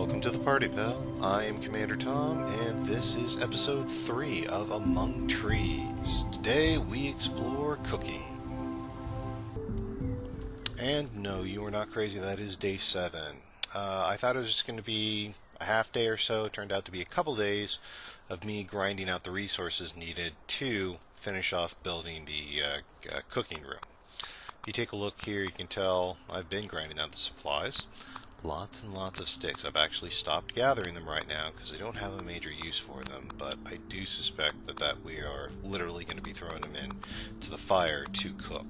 Welcome to the party, pal. I am Commander Tom, and this is episode 3 of Among Trees. Today we explore cooking. And no, you are not crazy, that is day 7. I thought it was just going to be a half day or so. It turned out to be a couple days of me grinding out the resources needed to finish off building the cooking room. If you take a look here, you can tell I've been grinding out the supplies. Lots and lots of sticks. I've actually stopped gathering them right now because I don't have a major use for them, but I do suspect that we are literally going to be throwing them in to the fire to cook.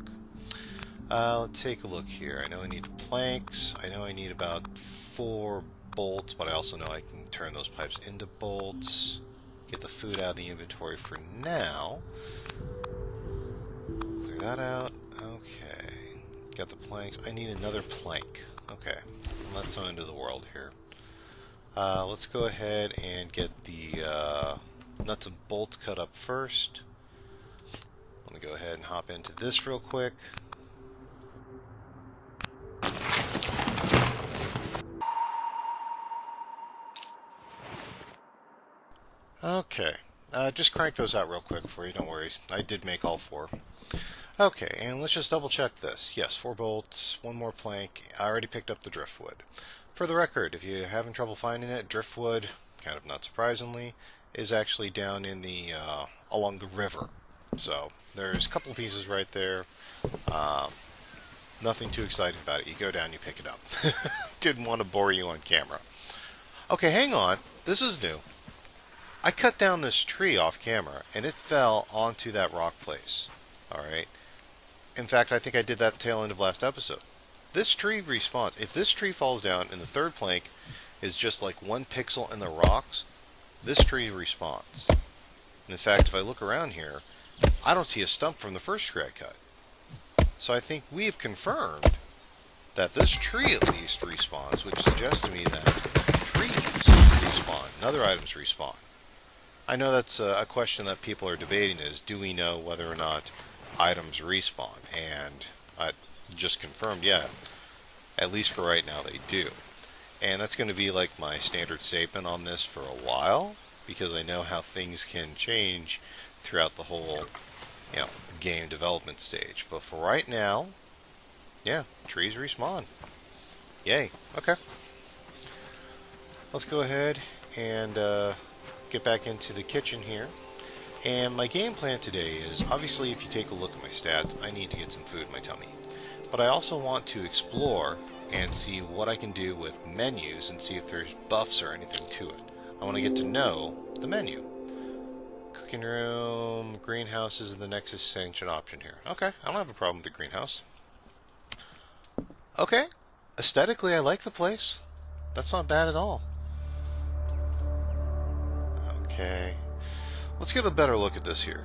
Let's take a look here. I know I need planks. I know I need about 4 bolts, but I also know I can turn those pipes into bolts. Get the food out of the inventory for now. Clear that out. Okay. Got the planks. I need another plank. Okay. That's not into the world here. Let's go ahead and get the nuts and bolts cut up first. Let me go ahead and hop into this real quick. Okay, just crank those out real quick for you, don't worry. I did make all 4. Okay, and let's just double check this. Yes, 4 bolts, 1 more plank. I already picked up the driftwood. For the record, if you're having trouble finding it, driftwood, kind of not surprisingly, is actually down in the along the river. So there's a couple pieces right there. Nothing too exciting about it. You go down, you pick it up. Didn't want to bore you on camera. Okay, hang on. This is new. I cut down this tree off camera, and it fell onto that rock place. Alright. In fact, I think I did that at the tail end of last episode. This tree respawns. If this tree falls down and the third plank is just like 1 pixel in the rocks, this tree respawns. And in fact, if I look around here, I don't see a stump from the first tree I cut. So I think we've confirmed that this tree at least respawns, which suggests to me that trees respawn and other items respawn. I know that's a question that people are debating is, do we know whether or not items respawn? And I just confirmed, yeah, at least for right now they do. And that's going to be like my standard statement on this for a while, because I know how things can change throughout the whole, game development stage. But for right now, yeah, trees respawn. Yay. Okay. Let's go ahead and get back into the kitchen here. And my game plan today is, obviously if you take a look at my stats, I need to get some food in my tummy. But I also want to explore and see what I can do with menus and see if there's buffs or anything to it. I want to get to know the menu. Cooking room, greenhouse is the next extension option here. Okay, I don't have a problem with the greenhouse. Okay, aesthetically I like the place. That's not bad at all. Okay, let's get a better look at this here.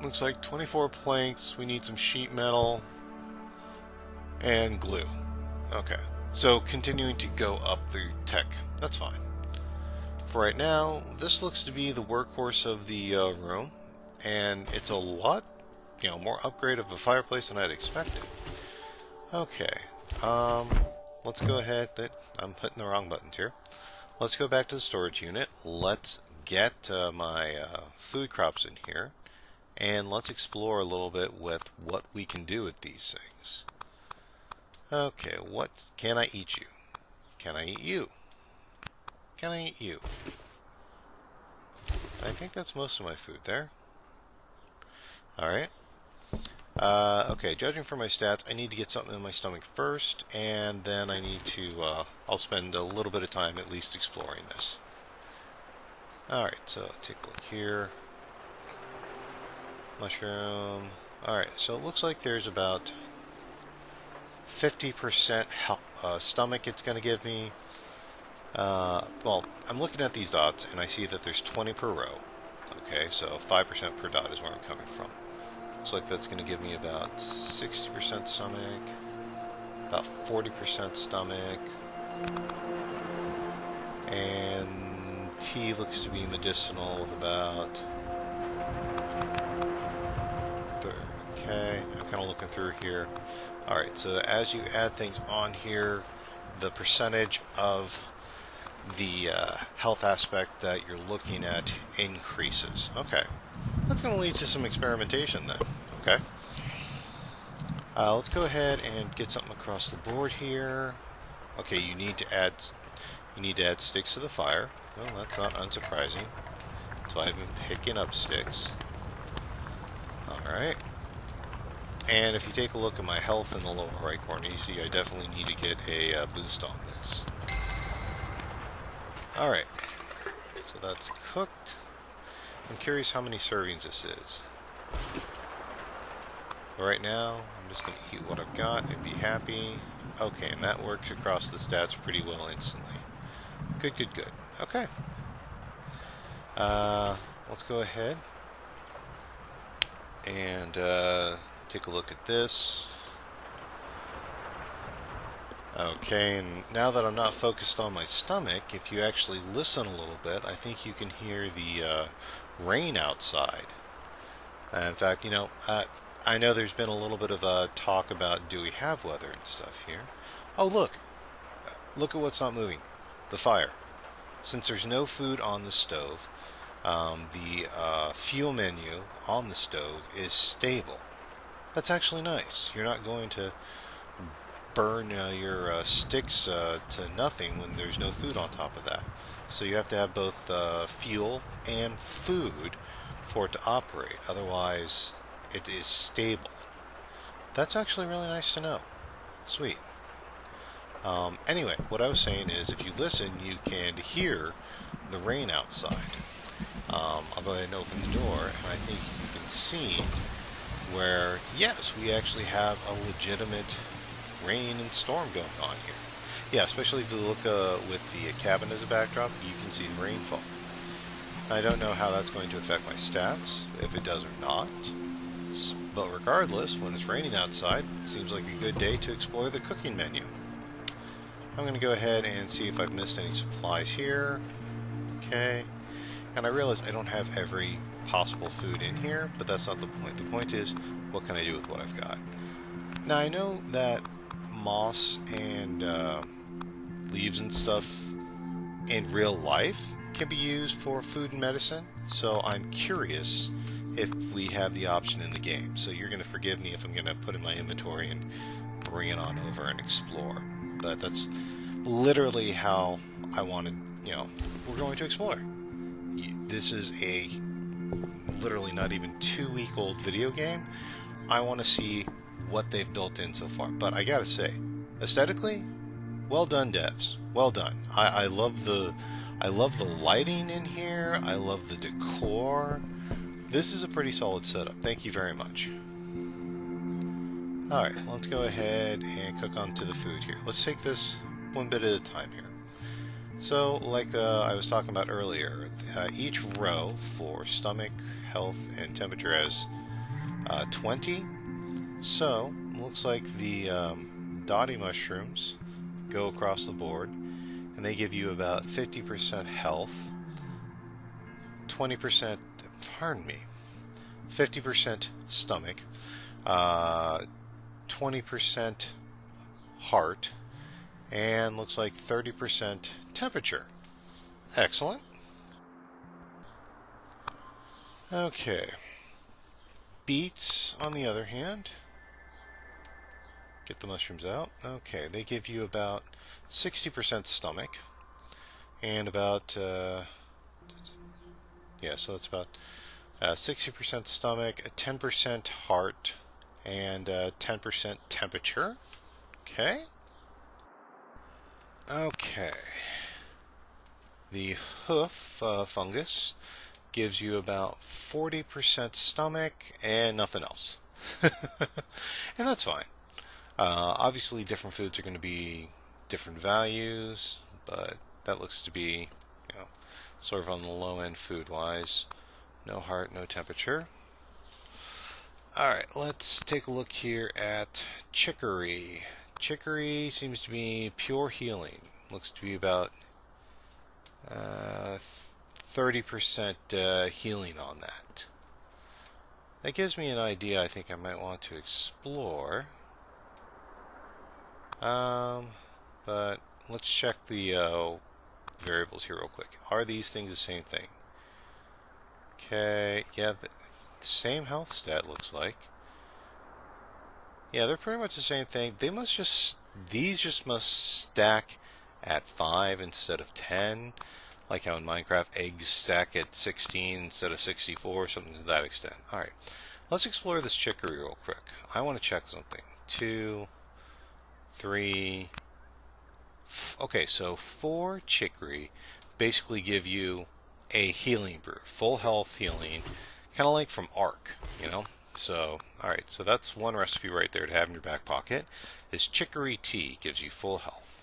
Looks like 24 planks, we need some sheet metal, and glue. Okay, so continuing to go up the tech, that's fine. For right now, this looks to be the workhorse of the room, and it's a lot, more upgrade of a fireplace than I'd expected. Okay, let's go ahead, I'm hitting the wrong buttons here. Let's go back to the storage unit, let's get my food crops in here, and let's explore a little bit with what we can do with these things. Okay, what can I eat you? Can I eat you? Can I eat you? I think that's most of my food there. Alright. Okay, judging from my stats, I need to get something in my stomach first, and then I need to, I'll spend a little bit of time at least exploring this. Alright, so take a look here. Mushroom. Alright, so it looks like there's about 50% stomach it's going to give me. Well, I'm looking at these dots and I see that there's 20 per row. Okay, so 5% per dot is where I'm coming from. Looks like that's going to give me about 60% stomach, about 40% stomach, and tea looks to be medicinal with about 30. Okay, I'm kind of looking through here. Alright, so as you add things on here, the percentage of the health aspect that you're looking at increases. Okay, that's going to lead to some experimentation then. Okay, let's go ahead and get something across the board here. Okay, you need to add sticks to the fire. Well, that's not unsurprising. So I've been picking up sticks. All right. And if you take a look at my health in the lower right corner, you see I definitely need to get a boost on this. Alright, so that's cooked. I'm curious how many servings this is. But right now, I'm just going to eat what I've got and be happy. Okay, and that works across the stats pretty well instantly. Good, good, good. Okay. Let's go ahead and take a look at this. Okay, and now that I'm not focused on my stomach, if you actually listen a little bit, I think you can hear the rain outside. In fact, I know there's been a little bit of talk about do we have weather and stuff here. Oh, look. Look at what's not moving. The fire. Since there's no food on the stove, the fuel menu on the stove is stable. That's actually nice. You're not going to burn your sticks to nothing when there's no food on top of that. So you have to have both fuel and food for it to operate. Otherwise, it is stable. That's actually really nice to know. Sweet. Anyway, what I was saying is if you listen, you can hear the rain outside. I'll go ahead and open the door, and I think you can see where, yes, we actually have a legitimate rain and storm going on here. Yeah, especially if you look with the cabin as a backdrop, you can see the rainfall. I don't know how that's going to affect my stats, if it does or not. But regardless, when it's raining outside, it seems like a good day to explore the cooking menu. I'm going to go ahead and see if I've missed any supplies here. Okay. And I realize I don't have every possible food in here, but that's not the point. The point is, what can I do with what I've got? Now, I know that moss and leaves and stuff in real life can be used for food and medicine, so I'm curious if we have the option in the game. So you're going to forgive me if I'm going to put in my inventory and bring it on over and explore. But that's literally how I wanted, we're going to explore. This is a literally not even 2-week-old video game. I want to see what they've built in so far. But I gotta say, aesthetically, well done, devs. Well done. I love the lighting in here. I love the decor. This is a pretty solid setup. Thank you very much. Alright, let's go ahead and cook onto the food here. Let's take this one bit at a time here. So, like I was talking about earlier, each row for stomach, health, and temperature has 20. So, looks like the dotty mushrooms go across the board, and they give you about 50% health, 20%, 50% stomach, 20% heart, and looks like 30% temperature. Excellent. Okay. Beets, on the other hand, get the mushrooms out. Okay, they give you about 60% stomach, and about, so that's about 60% stomach, 10% heart, and 10% temperature. Okay. Okay. The hoof fungus gives you about 40% stomach and nothing else. And that's fine. Obviously, different foods are going to be different values, but that looks to be, sort of on the low end food-wise. No heart, no temperature. Alright, let's take a look here at chicory. Chicory seems to be pure healing. Looks to be about 30% healing on that. That gives me an idea I think I might want to explore. But let's check the the variables here real quick. Are these things the same thing? Okay, yeah, the same health stat looks like. Yeah, they're pretty much the same thing. They must just, these just must stack at 5 instead of 10. Like how in Minecraft eggs stack at 16 instead of 64, something to that extent. Alright, let's explore this chicory real quick. I want to check something. 2, 3, okay, so 4 chicory basically give you a healing brew, full health healing, kind of like from Ark, you know? So, alright, so that's one recipe right there to have in your back pocket, is chicory tea, gives you full health.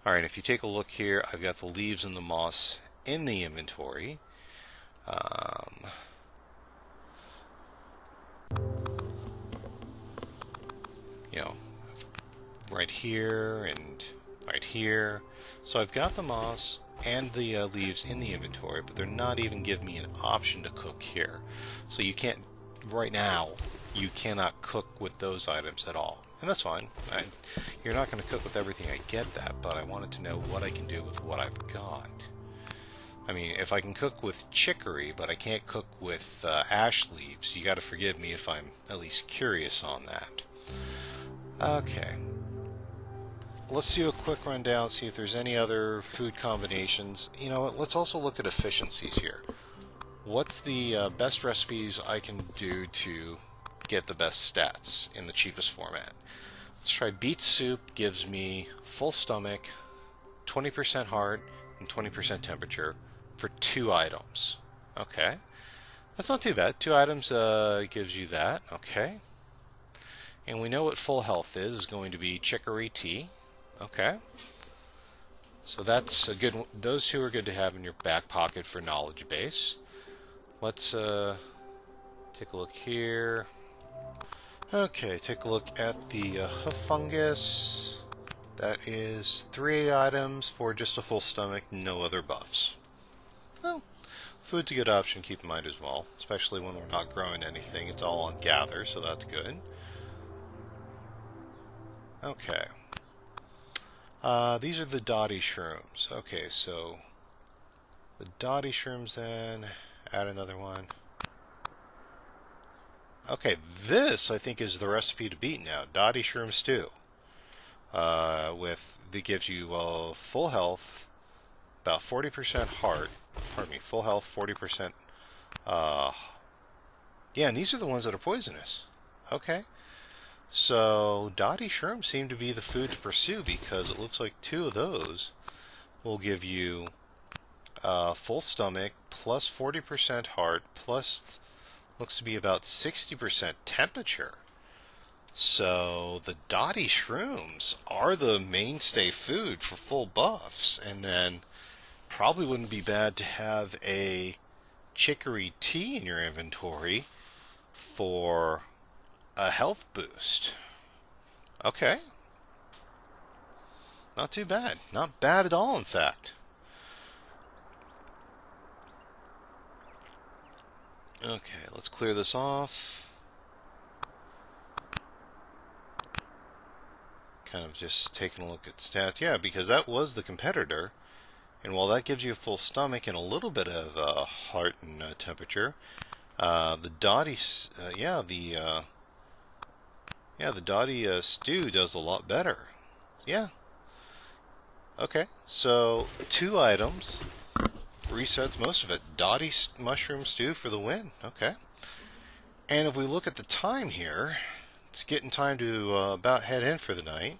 Alright, if you take a look here, I've got the leaves and the moss in the inventory. You know, right here and right here. So I've got the moss and the leaves in the inventory, but they're not even giving me an option to cook here. So you can't, right now, you cannot cook with those items at all. And that's fine. You're not going to cook with everything, I get that, but I wanted to know what I can do with what I've got. I mean, if I can cook with chicory, but I can't cook with ash leaves, you got to forgive me if I'm at least curious on that. Okay. Let's do a quick rundown, see if there's any other food combinations. You know what, let's also look at efficiencies here. What's the best recipes I can do to get the best stats in the cheapest format? Let's try beet soup, gives me full stomach, 20% heart, and 20% temperature for 2 items. Okay. That's not too bad. 2 items gives you that. Okay. And we know what full health is going to be chicory tea. Okay. So that's a good one. Those 2 are good to have in your back pocket for knowledge base. Let's take a look here. Okay, take a look at the hoof fungus. That is 3 items for just a full stomach, no other buffs. Well, food's a good option to keep in mind as well, especially when we're not growing anything. It's all on gather, so that's good. Okay. These are the dotty shrooms. Okay, so the dotty shrooms then, add another one. Okay, this I think is the recipe to beat now. Dotty shroom stew. That gives you full health, about 40% heart. Pardon me, full health, 40%. Yeah, and these are the ones that are poisonous. Okay. So dotty shrooms seem to be the food to pursue because it looks like 2 of those will give you full stomach plus 40% heart plus looks to be about 60% temperature. So the dotty shrooms are the mainstay food for full buffs, and then probably wouldn't be bad to have a chicory tea in your inventory for a health boost. Okay. Not too bad. Not bad at all, in fact. Okay, let's clear this off. Kind of just taking a look at stats. Yeah, because that was the competitor. And while that gives you a full stomach and a little bit of heart and temperature, the dotty, the dotty stew does a lot better. Yeah. Okay, so 2 items. Resets most of it. Dotty mushroom stew for the win. Okay. And if we look at the time here, it's getting time to about head in for the night,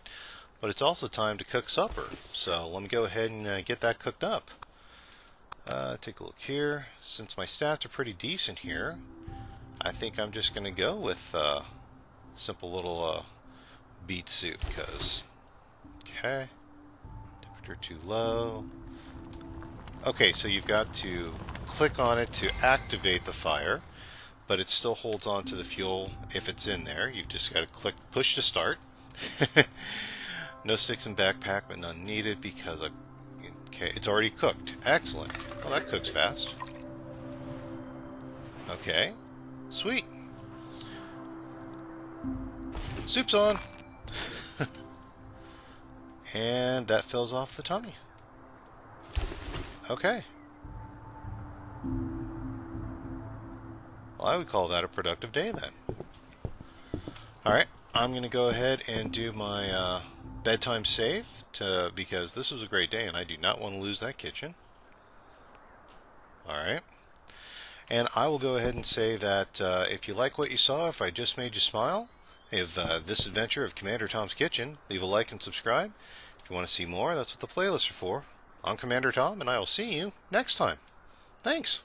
but it's also time to cook supper. So let me go ahead and get that cooked up. Take a look here. Since my stats are pretty decent here, I think I'm just going to go with simple little beet soup because, okay, temperature too low. Okay, so you've got to click on it to activate the fire, but it still holds on to the fuel if it's in there. You've just got to push to start. No sticks in backpack, but none needed because okay, it's already cooked. Excellent. Well, that cooks fast. Okay, sweet. Soup's on. And that fills off the tummy. Okay. Well, I would call that a productive day then. Alright, I'm going to go ahead and do my bedtime save because this was a great day and I do not want to lose that kitchen. Alright. And I will go ahead and say that if you like what you saw, if I just made you smile, if this adventure of Commander Tom's Kitchen, leave a like and subscribe. If you want to see more, that's what the playlists are for. I'm Commander Tom, and I will see you next time. Thanks.